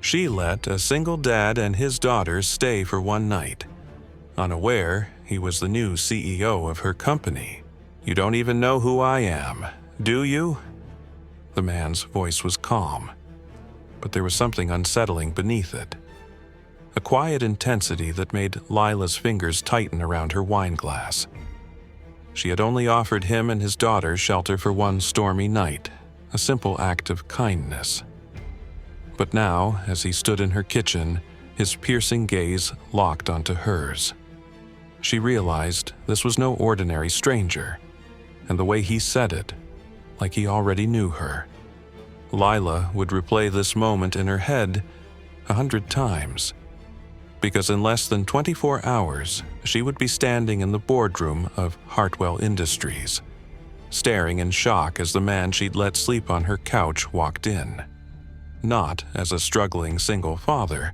She let a single dad and his daughters stay for one night, unaware he was the new CEO of her company. "You don't even know who I am, do you?" The man's voice was calm, but there was something unsettling beneath it. A quiet intensity that made Lila's fingers tighten around her wine glass. She had only offered him and his daughter shelter for one stormy night, a simple act of kindness. But now, as he stood in her kitchen, his piercing gaze locked onto hers. She realized this was no ordinary stranger, and the way he said it, like he already knew her. Lila would replay this moment in her head 100 times, because in less than 24 hours, she would be standing in the boardroom of Hartwell Industries, staring in shock as the man she'd let sleep on her couch walked in. Not as a struggling single father,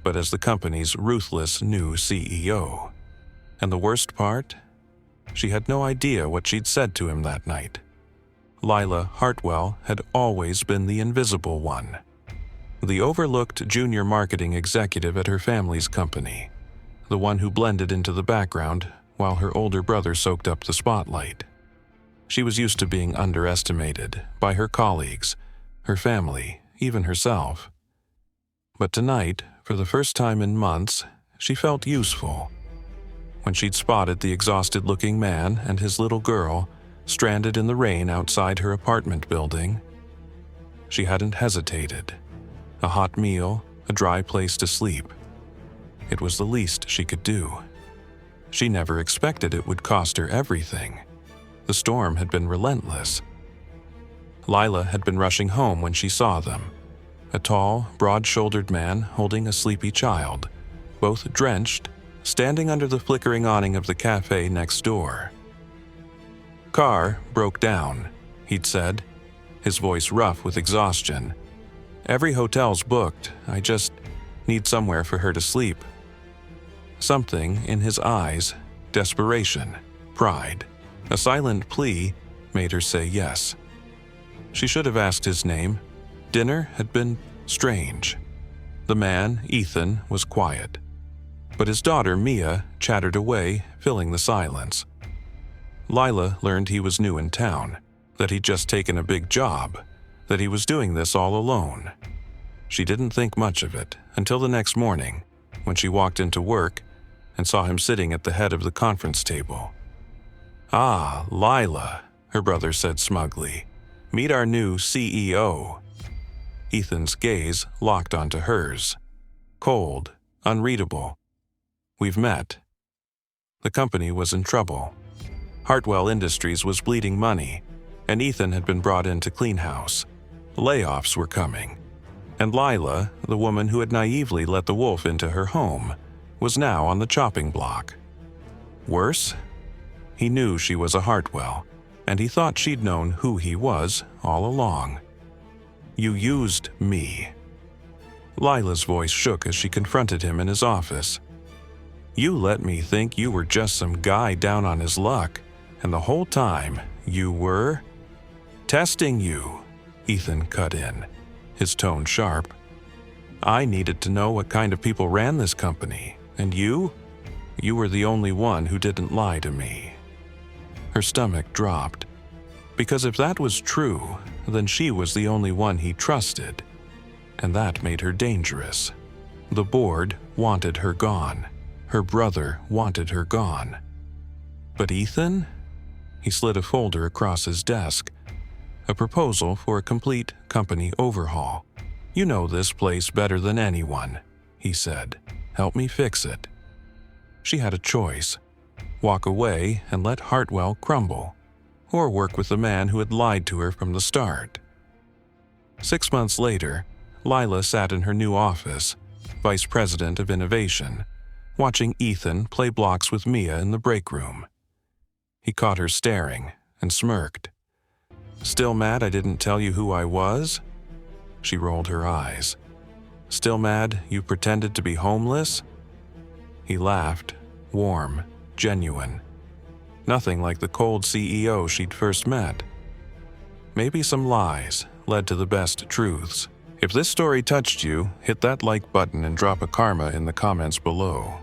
but as the company's ruthless new CEO. And the worst part? She had no idea what she'd said to him that night. Lila Hartwell had always been the invisible one, the overlooked junior marketing executive at her family's company, the one who blended into the background while her older brother soaked up the spotlight. She was used to being underestimated by her colleagues, her family, even herself. But tonight, for the first time in months, she felt useful. When she'd spotted the exhausted-looking man and his little girl stranded in the rain outside her apartment building, she hadn't hesitated. A hot meal, a dry place to sleep. It was the least she could do. She never expected it would cost her everything. The storm had been relentless. Lila had been rushing home when she saw them. A tall, broad-shouldered man holding a sleepy child, both drenched, standing under the flickering awning of the cafe next door. "Car broke down," he'd said, his voice rough with exhaustion. "Every hotel's booked. I just need somewhere for her to sleep." Something in his eyes, desperation, pride, a silent plea, made her say yes. She should have asked his name. Dinner had been strange. The man, Ethan, was quiet, but his daughter, Mia, chattered away, filling the silence. Lila learned he was new in town, that he'd just taken a big job, that he was doing this all alone. She didn't think much of it until the next morning, when she walked into work and saw him sitting at the head of the conference table. "Ah, Lila," her brother said smugly. "Meet our new CEO." Ethan's gaze locked onto hers. Cold, unreadable. "We've met." The company was in trouble. Hartwell Industries was bleeding money, and Ethan had been brought in to clean house. Layoffs were coming, and Lila, the woman who had naively let the wolf into her home, was now on the chopping block. Worse? He knew she was a Hartwell, and he thought she'd known who he was all along. "You used me." Lila's voice shook as she confronted him in his office. "You let me think you were just some guy down on his luck, and the whole time you were testing you," Ethan cut in, his tone sharp. "I needed to know what kind of people ran this company, and you were the only one who didn't lie to me." Her stomach dropped, because if that was true, then she was the only one he trusted, and that made her dangerous. The board wanted her gone. Her brother wanted her gone. But Ethan? He slid a folder across his desk. A proposal for a complete company overhaul. "You know this place better than anyone," he said. "Help me fix it." She had a choice. Walk away and let Hartwell crumble, or work with the man who had lied to her from the start. 6 months later, Lila sat in her new office, vice president of innovation, watching Ethan play blocks with Mia in the break room. He caught her staring and smirked. "Still mad I didn't tell you who I was?" She rolled her eyes. "Still mad you pretended to be homeless?" He laughed, warm, genuine. Nothing like the cold CEO she'd first met. Maybe some lies led to the best truths, If this story touched you, hit that like button and drop a karma in the comments below.